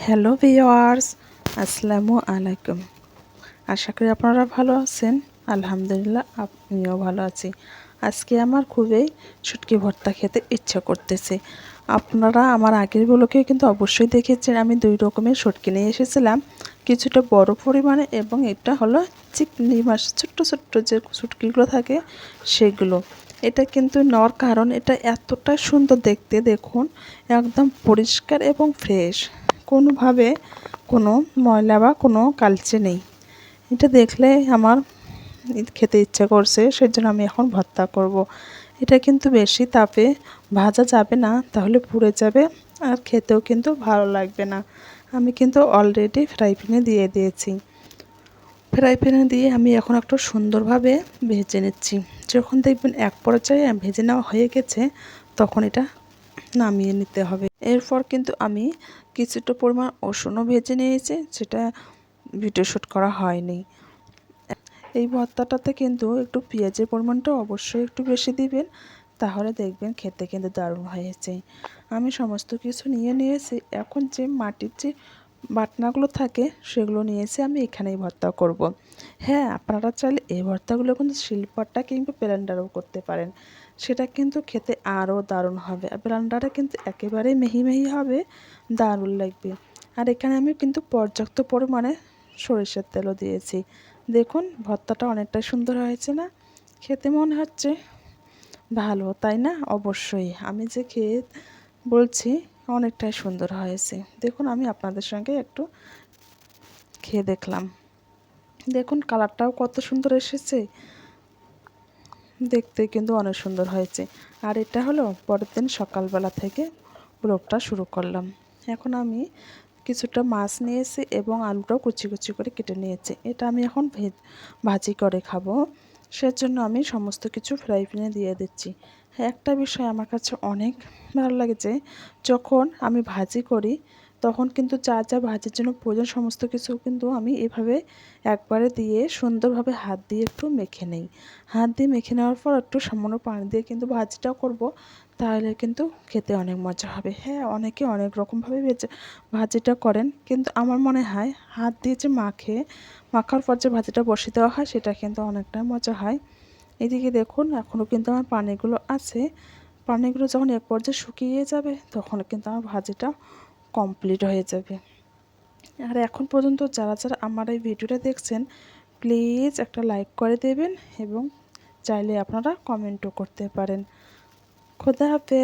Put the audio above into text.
Hello viewers, আসসালামু আলাইকুম। আশা করি আপনারা ভালো আছেন। আলহামদুলিল্লাহ আমিও ভালো আছি। আজকে আমার খুবই শুটকি ভর্তা খেতে ইচ্ছা করতেছে। আপনারা আমার আগেরগুলোকে কিন্তু অবশ্যই দেখেছেন, আমি 2 রকমের শুটকি নিয়ে এসেছিলাম, কিছুটা বড় পরিমাণে এবং এটা হলো চিংড়ি মাছ, ছোট্ট ছোট্ট যে শুটকিগুলো থাকে সেগুলো। এটা কিন্তু নেওয়ার কারণ এটা এতটা সুন্দর দেখতে, দেখুন একদম পরিষ্কার এবং ফ্রেশ, কোনোভাবে কোনো ময়লা বা কোনো কালচে নেই। এটা দেখলে আমার খেতে ইচ্ছা করছে, সেজন্য আমি এখন ভর্তা করব। এটা কিন্তু বেশি তাপে ভাজা যাবে না, তাহলে পুড়ে যাবে আর খেতেও কিন্তু ভালো লাগবে না। আমি কিন্তু অলরেডি ফ্রাই প্যানে দিয়ে দিয়েছি। ফ্রাই প্যানে দিয়ে আমি এখন একটু সুন্দরভাবে ভেজে নিচ্ছি। যখন দেখবেন এক পর্যায়ে ভেজে নেওয়া হয়ে গেছে, তখন এটা নামিয়ে নিতে হবে। এরপর কিন্তু আমি কিছুটা পরিমাণ রসুনও ভেজে নিয়েছি, সেটা ভিডিও শ্যুট করা হয়নি। এই ভর্তাটাতে কিন্তু একটু পেঁয়াজের পরিমাণটা অবশ্যই একটু বেশি দিবেন, তাহলে দেখবেন খেতে কিন্তু দারুণ হয়েছে। আমি সমস্ত কিছু নিয়ে নিয়েছি। এখন যে মাটির যে বাটনাগুলো থাকে সেগুলো নিয়েছি, আমি এখানেই ভর্তা করব। হ্যাঁ, আপনারা চাইলে এই ভর্তাগুলো কিন্তু শিলপাটা কিংবা ব্লেন্ডারও করতে পারেন, সেটা কিন্তু খেতে আরও দারুণ হবে। আর ব্লেন্ডারে কিন্তু একেবারেই মিহি মিহি হবে, দারুণ লাগবে। আর এখানে আমি কিন্তু পর্যাপ্ত পরিমাণে সরিষার তেলও দিয়েছি। দেখুন ভর্তাটা অনেকটাই সুন্দর হয়েছে না? খেতে মনে হচ্ছে ভালো, তাই না? অবশ্যই আমি যে খেয়ে বলছি অনেকটাই সুন্দর হয়েছে। দেখুন আমি আপনাদের সঙ্গে একটু খেয়ে দেখলাম। দেখুন কালারটাও কত সুন্দর এসেছে, দেখতে কিন্তু অনেক সুন্দর হয়েছে। আর এটা হলো পরের দিন সকালবেলা থেকে ব্লগটা শুরু করলাম। এখন আমি কিছুটা মাছ নিয়েছি এবং আলুটাও কুচি কুচি করে কেটে নিয়েছি। এটা আমি এখন ভাজি করে খাবো, সেজন্য আমি সমস্ত কিছু ফ্রাই প্যানে দিয়ে দিচ্ছি। হ্যাঁ, একটা বিষয় আমার কাছে অনেক ভালো লাগে যে যখন আমি ভাজি করি তখন কিন্তু যা যা ভাজির জন্য প্রয়োজন সমস্ত কিছু কিন্তু আমি এভাবে একবারে দিয়ে সুন্দরভাবে হাত দিয়ে একটু মেখে নেই। হাত দিয়ে মেখে নেওয়ার পর একটু সামান্য পানি দিয়ে কিন্তু ভাজিটা করব, তাহলে কিন্তু খেতে অনেক মজা হবে। হ্যাঁ, অনেকে অনেক রকমভাবে ভাজিটা করেন, কিন্তু আমার মনে হয় হাত দিয়ে যে মাখার পর যে ভাজিটা বসিয়ে দেওয়া হয় সেটা কিন্তু অনেকটা মজা হয়। এদিকে দেখুন এখনও কিন্তু আমার পানিগুলো আছে। পানিগুলো যখন এক পর্যায়ে শুকিয়ে যাবে তখন কিন্তু আমার ভাজিটা কমপ্লিট হয়ে যাবে। আর এখন পর্যন্ত যারা যারা আমার এই ভিডিওটা দেখছেন, প্লিজ একটা লাইক করে দেবেন এবং চাইলে আপনারা কমেন্টও করতে পারেন। খোদা হাফেজ।